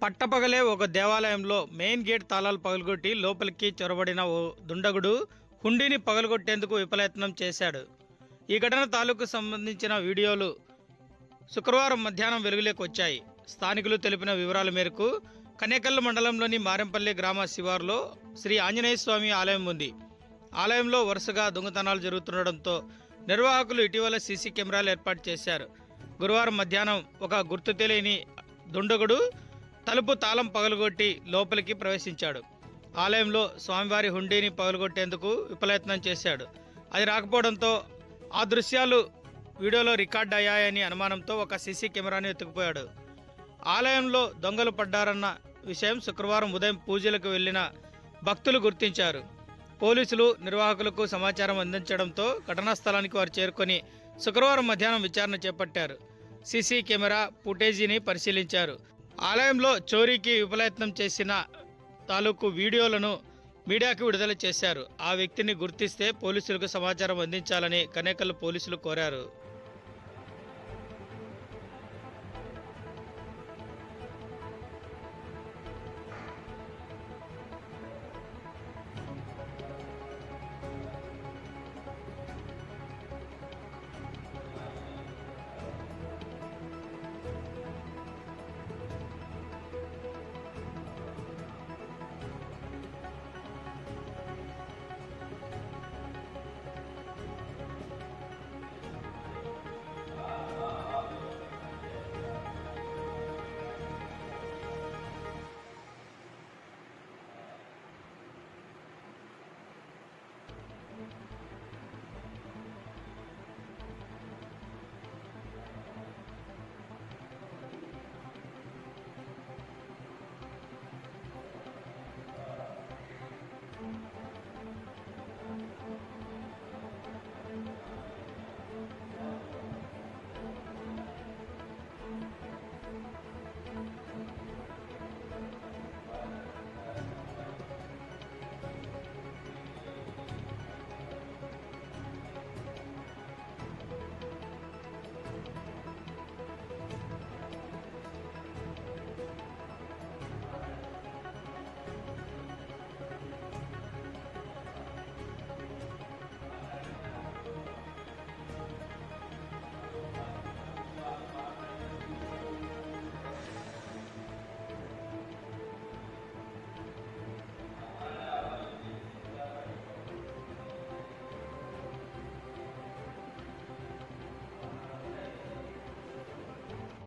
పట్టపగలే ఒక దేవాలయంలో మెయిన్ గేట్ తాళాలు పగలగొట్టి లోపలికి చొరబడిన ఓ దుండగుడు హుండీని పగలగొట్టేందుకు విఫలయత్నం చేశాడు. ఈ ఘటన తాలూకు సంబంధించిన వీడియోలు శుక్రవారం మధ్యాహ్నం వెలుగులోకి వచ్చాయి. స్థానికులు తెలిపిన వివరాల మేరకు కనేకల్ మండలంలోని మారెంపల్లి గ్రామ శివారులో శ్రీ ఆంజనేయ స్వామి ఆలయం ఉంది. ఆలయంలో వరుసగా దొంగతనాలు జరుగుతుండడంతో నిర్వాహకులు ఇటీవల సీసీ కెమెరాలు ఏర్పాటు చేశారు. గురువారం మధ్యాహ్నం ఒక గుర్తు తెలియని దుండగుడు తలుపు తాళం పగలగొట్టి లోపలికి ప్రవేశించాడు. ఆలయంలో స్వామివారి హుండీని పగలగొట్టేందుకు విఫలయత్నం చేశాడు. అది రాకపోవడంతో ఆ దృశ్యాలు వీడియోలో రికార్డ్ అయ్యాయని అనుమానంతో ఒక సీసీ కెమెరాను ఎత్తుకుపోయాడు. ఆలయంలో దొంగలు పడ్డారన్న విషయం శుక్రవారం ఉదయం పూజలకు వెళ్లిన భక్తులు గుర్తించారు. పోలీసులు నిర్వాహకులకు సమాచారం అందించడంతో ఘటనా స్థలానికి వారు చేరుకొని శుక్రవారం మధ్యాహ్నం విచారణ చేపట్టారు. సీసీ కెమెరా ఫుటేజీని పరిశీలించారు. ఆలయంలో చోరీకి విఫలయత్నం చేసిన తాలూకు వీడియోలను మీడియాకు విడుదల చేశారు. ఆ వ్యక్తిని గుర్తిస్తే పోలీసులకు సమాచారం అందించాలని కనేకల్ పోలీసులు కోరారు.